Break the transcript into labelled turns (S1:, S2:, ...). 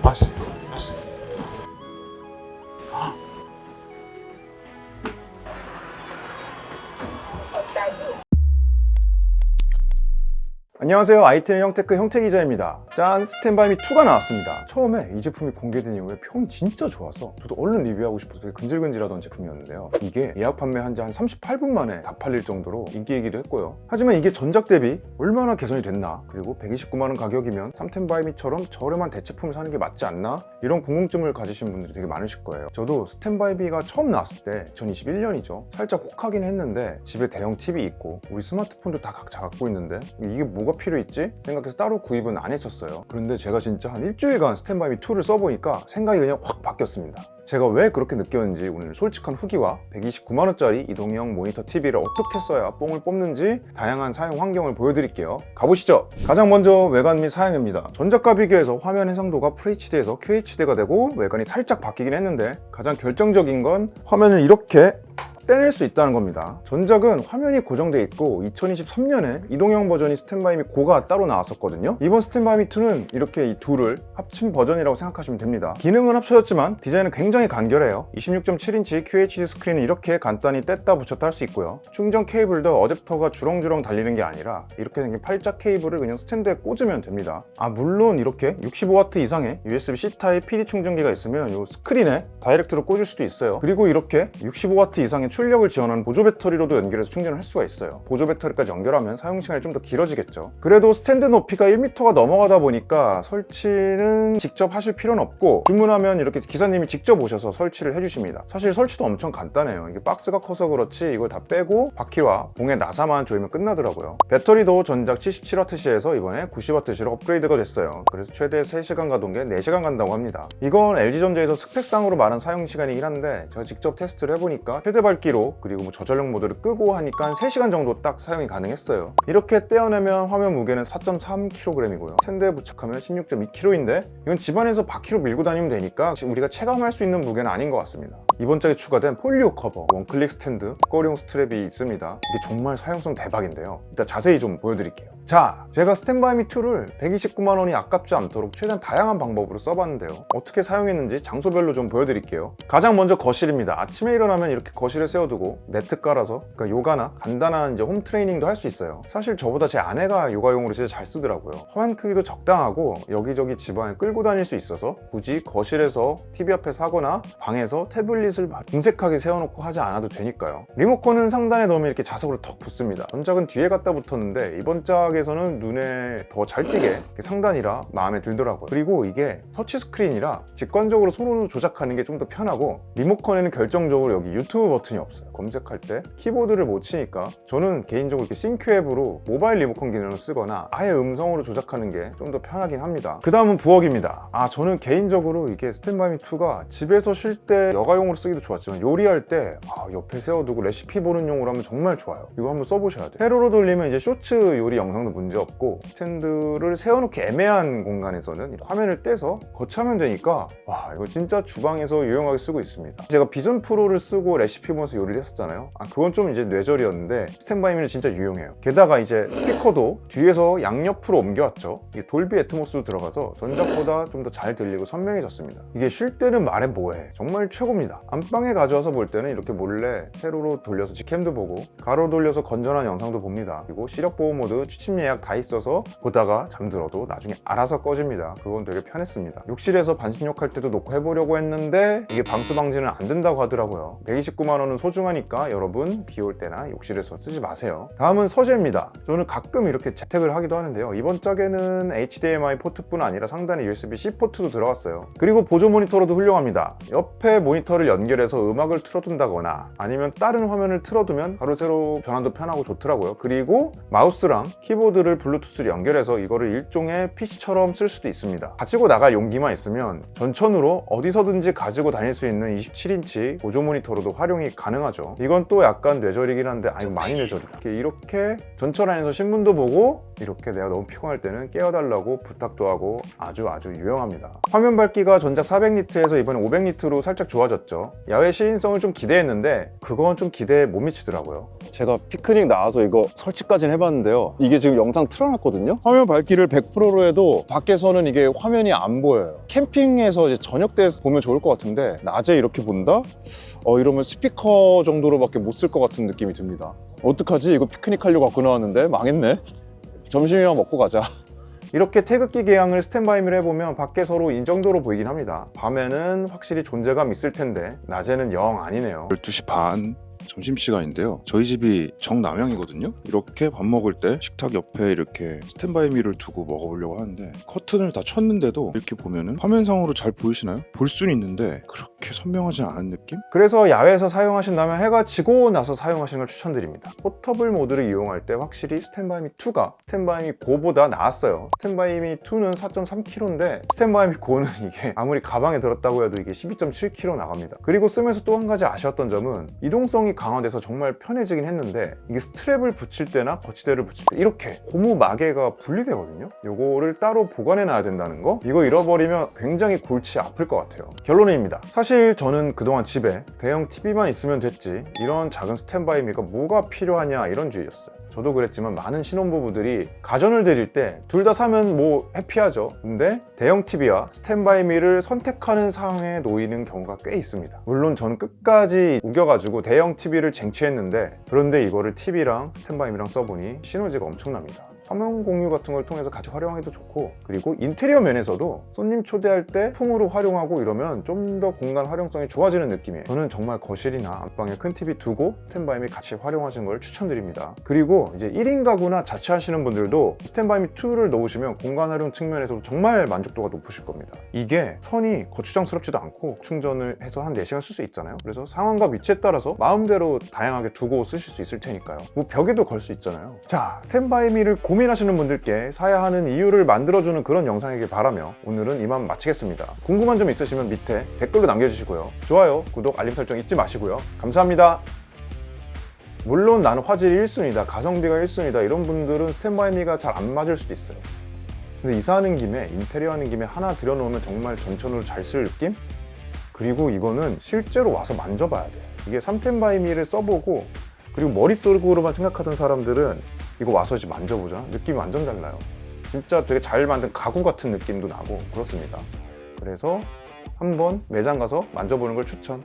S1: 아씨. 안녕하세요. ITN 형테크 형태기자입니다. 짠! 스탠바이미 2가 나왔습니다. 처음에 이 제품이 공개된 이후에 평이 진짜 좋아서 저도 얼른 리뷰하고 싶어서 되게 근질근질하던 제품이었는데요. 이게 예약 판매한 지 한 38분 만에 다 팔릴 정도로 인기이기도 했고요. 하지만 이게 전작 대비 얼마나 개선이 됐나, 그리고 129만원 가격이면 스탠바이미처럼 저렴한 대체품을 사는 게 맞지 않나, 이런 궁금증을 가지신 분들이 되게 많으실 거예요. 저도 스탠바이미가 처음 나왔을 때 2021년이죠. 살짝 혹하긴 했는데 집에 대형 TV 있고 우리 스마트폰도 다 각자 갖고 있는데 이게 뭐가 필요했지? 생각해서 따로 구입은 안 했었어요. 그런데 제가 진짜 한 일주일간 스탠바이미 2를 써보니까 생각이 그냥 확 바뀌었습니다. 제가 왜 그렇게 느꼈는지 오늘 솔직한 후기와 129만원짜리 이동형 모니터 TV를 어떻게 써야 뽕을 뽑는지 다양한 사용 환경을 보여드릴게요. 가보시죠. 가장 먼저 외관 및 사양입니다. 전작과 비교해서 화면 해상도가 FHD에서 QHD가 되고 외관이 살짝 바뀌긴 했는데 가장 결정적인 건 화면을 이렇게 떼낼 수 있다는 겁니다. 전작은 화면이 고정되어 있고 2023년에 이동형 버전이 스탠바이미 고가 따로 나왔었거든요. 이번 스탠바이미 2는 이렇게 이 둘을 합친 버전이라고 생각하시면 됩니다. 기능은 합쳐졌지만 디자인은 굉장히 간결해요. 26.7인치 QHD 스크린은 이렇게 간단히 뗐다 붙였다 할 수 있고요. 충전 케이블도 어댑터가 주렁주렁 달리는 게 아니라 이렇게 생긴 팔짝 케이블을 그냥 스탠드에 꽂으면 됩니다. 물론 이렇게 65W 이상의 USB-C 타입 PD 충전기가 있으면 이 스크린에 다이렉트로 꽂을 수도 있어요. 그리고 이렇게 65W 이상의 출력을 지원하는 보조 배터리로도 연결해서 충전을 할 수가 있어요. 보조 배터리까지 연결하면 사용시간이 좀 더 길어지겠죠. 그래도 스탠드 높이가 1m가 넘어가다 보니까 설치는 직접 하실 필요는 없고 주문하면 이렇게 기사님이 직접 오셔서 설치를 해주십니다. 사실 설치도 엄청 간단해요. 이게 박스가 커서 그렇지 이걸 다 빼고 바퀴와 봉에 나사만 조이면 끝나더라고요. 배터리도 전작 77W시에서 이번에 90W시로 업그레이드가 됐어요. 그래서 최대 3시간 가동계 4시간 간다고 합니다. 이건 LG전자에서 스펙상으로 말한 사용시간이긴 한데 제가 직접 테스트를 해보니까 최대 밝기로 그리고 뭐 저전력 모드를 끄고 하니까 한 3시간 정도 딱 사용이 가능했어요. 이렇게 떼어내면 화면 무게는 4.3kg이고요. 스탠드에 부착하면 16.2kg인데 이건 집안에서 바퀴로 밀고 다니면 되니까 우리가 체감할 수 있는 무게는 아닌 것 같습니다. 이번 작에 추가된 폴리오 커버, 원클릭 스탠드, 거리용 스트랩이 있습니다. 이게 정말 사용성 대박인데요. 일단 자세히 좀 보여드릴게요. 자, 제가 스탠바이미 2를 129만원이 아깝지 않도록 최대한 다양한 방법으로 써봤는데요. 어떻게 사용했는지 장소별로 좀 보여드릴게요. 가장 먼저 거실입니다. 아침에 일어나면 이렇게 거실에 세워두고 매트 깔아서 요가나 간단한 이제 홈 트레이닝도 할 수 있어요. 사실 저보다 제 아내가 요가용으로 진짜 잘 쓰더라고요. 화면 크기도 적당하고 여기저기 집안에 끌고 다닐 수 있어서 굳이 거실에서 TV 앞에서 하거나 방에서 태블릿을 궁색하게 세워놓고 하지 않아도 되니까요. 리모컨은 상단에 넣으면 이렇게 자석으로 턱 붙습니다. 전작은 뒤에 갖다 붙었는데 이번 작에서는 눈에 더 잘 띄게 상단이라 마음에 들더라고요. 그리고 이게 터치 스크린이라 직관적으로 손으로 조작하는 게 좀 더 편하고 리모컨에는 결정적으로 여기 유튜브 버튼이 없어요. 검색할 때 키보드를 못 치니까 저는 개인적으로 이렇게 싱크 앱으로 모바일 리모컨 기능을 쓰거나 아예 음성으로 조작하는 게 좀 더 편하긴 합니다. 그 다음은 부엌입니다. 저는 개인적으로 이게 스탠바이미 2가 집에서 쉴 때 여가용으로 쓰기도 좋았지만 요리할 때 옆에 세워두고 레시피 보는 용으로 하면 정말 좋아요. 이거 한번 써보셔야 돼요. 세로로 돌리면 이제 쇼츠 요리 영상도 문제 없고 스탠드를 세워놓기 애매한 공간에서는 화면을 떼서 거치하면 되니까 이거 진짜 주방에서 유용하게 쓰고 있습니다. 제가 비전 프로를 쓰고 레시피 보면서 요리를 했었잖아요. 그건 좀 이제 뇌절이었는데 스탠바이미는 진짜 유용해요. 게다가 이제 스피커도 뒤에서 양옆으로 옮겨왔죠. 이게 돌비 애트모스도 들어가서 전작보다 좀 더 잘 들리고 선명해졌습니다. 이게 쉴 때는 말해 뭐해. 정말 최고입니다. 안방에 가져와서 볼 때는 이렇게 몰래 세로로 돌려서 직캠도 보고 가로 돌려서 건전한 영상도 봅니다. 그리고 시력 보호 모드, 취침 예약 다 있어서 보다가 잠들어도 나중에 알아서 꺼집니다. 그건 되게 편했습니다. 욕실에서 반신욕 할 때도 놓고 해보려고 했는데 이게 방수 방지는 안 된다고 하더라고요. 129만원은 소중하니까 여러분 비 올 때나 욕실에서 쓰지 마세요. 다음은 서재입니다. 저는 가끔 이렇게 재택을 하기도 하는데요. 이번 짝에는 HDMI 포트뿐 아니라 상단에 USB-C 포트도 들어갔어요. 그리고 보조 모니터로도 훌륭합니다. 옆에 모니터를 연결해서 음악을 틀어둔다거나 아니면 다른 화면을 틀어두면 바로 세로 전환도 편하고 좋더라고요. 그리고 마우스랑 키보드를 블루투스로 연결해서 이거를 일종의 PC처럼 쓸 수도 있습니다. 가지고 나갈 용기만 있으면 전천후로 어디서든지 가지고 다닐 수 있는 27인치 보조 모니터로도 활용이 가능합니다. 가능하죠. 이건 또 약간 뇌절이긴 한데 이거 많이 뇌절이다. 이렇게 전철 안에서 신문도 보고 이렇게 내가 너무 피곤할 때는 깨워달라고 부탁도 하고 아주 유용합니다. 화면 밝기가 전작 400니트에서 이번에 500니트로 살짝 좋아졌죠. 야외 시인성을 좀 기대했는데 그건 좀 기대에 못 미치더라고요.
S2: 제가 피크닉 나와서 이거 설치까지는 해봤는데요. 이게 지금 영상 틀어놨거든요. 화면 밝기를 100%로 해도 밖에서는 이게 화면이 안 보여요. 캠핑에서 이제 저녁 때 보면 좋을 것 같은데 낮에 이렇게 본다? 이러면 스피커 정도로밖에 못 쓸 것 같은 느낌이 듭니다. 어떡하지? 이거 피크닉 하려고 갖고 나왔는데 망했네. 점심이랑 먹고 가자.
S1: 이렇게 태극기 개양을 스탠바이미를 해보면 밖에 서로 인정도로 보이긴 합니다. 밤에는 확실히 존재감 있을 텐데 낮에는 영 아니네요.
S3: 12시 반 점심시간인데요. 저희 집이 정남향이거든요. 이렇게 밥 먹을 때 식탁 옆에 이렇게 스탠바이미를 두고 먹어보려고 하는데 커튼을 다 쳤는데도 이렇게 보면은 화면상으로 잘 보이시나요? 볼 수는 있는데 그렇게 선명하지 않은 느낌?
S1: 그래서 야외에서 사용하신다면 해가 지고 나서 사용하시는 걸 추천드립니다. 포터블 모드를 이용할 때 확실히 스탠바이미 2가 스탠바이미 고보다 나았어요. 스탠바이미 2는 4.3kg인데 스탠바이미 고는 이게 아무리 가방에 들었다고 해도 이게 12.7kg 나갑니다. 그리고 쓰면서 또 한 가지 아쉬웠던 점은 이동성이 강화돼서 정말 편해지긴 했는데 이게 스트랩을 붙일 때나 거치대를 붙일 때 이렇게 고무 마개가 분리되거든요. 요거를 따로 보관해 놔야 된다는 거. 이거 잃어버리면 굉장히 골치 아플 것 같아요. 결론입니다. 사실 저는 그동안 집에 대형 TV만 있으면 됐지 이런 작은 스탠바이미가 뭐가 필요하냐 이런 주의였어요. 저도 그랬지만 많은 신혼부부들이 가전을 들일 때 둘 다 사면 뭐 해피하죠. 근데 대형 TV와 스탠바이미를 선택하는 상황에 놓이는 경우가 꽤 있습니다. 물론 저는 끝까지 우겨가지고 대형 TV를 쟁취했는데 그런데 이거를 TV랑 스탠바이미랑 써보니 시너지가 엄청납니다. 화면 공유 같은 걸 통해서 같이 활용해도 좋고 그리고 인테리어 면에서도 손님 초대할 때 풍으로 활용하고 이러면 좀 더 공간 활용성이 좋아지는 느낌이에요. 저는 정말 거실이나 안방에 큰 TV 두고 스탠바이미 같이 활용하시는 걸 추천드립니다. 그리고 이제 1인 가구나 자취하시는 분들도 스탠바이미 2를 넣으시면 공간 활용 측면에서도 정말 만족도가 높으실 겁니다. 이게 선이 거추장스럽지도 않고 충전을 해서 한 4시간 쓸 수 있잖아요. 그래서 상황과 위치에 따라서 마음대로 다양하게 두고 쓰실 수 있을 테니까요. 뭐 벽에도 걸 수 있잖아요. 자, 스탠바이미를 고민하시는 분들께 사야 하는 이유를 만들어주는 그런 영상이길 바라며 오늘은 이만 마치겠습니다. 궁금한 점 있으시면 밑에 댓글로 남겨주시고요. 좋아요, 구독, 알림 설정 잊지 마시고요. 감사합니다. 물론 나는 화질이 1순위다, 가성비가 1순위다 이런 분들은 스탠바이미가 잘 안 맞을 수도 있어요. 근데 이사하는 김에 인테리어 하는 김에 하나 들여놓으면 정말 전천후로 잘 쓸 느낌? 그리고 이거는 실제로 와서 만져봐야 돼요. 이게 3텐바이미를 써보고 그리고 머릿속으로만 생각하던 사람들은 이거 와서 이제 만져보잖아? 느낌이 완전 달라요. 진짜 되게 잘 만든 가구 같은 느낌도 나고 그렇습니다. 그래서 한번 매장 가서 만져보는 걸 추천.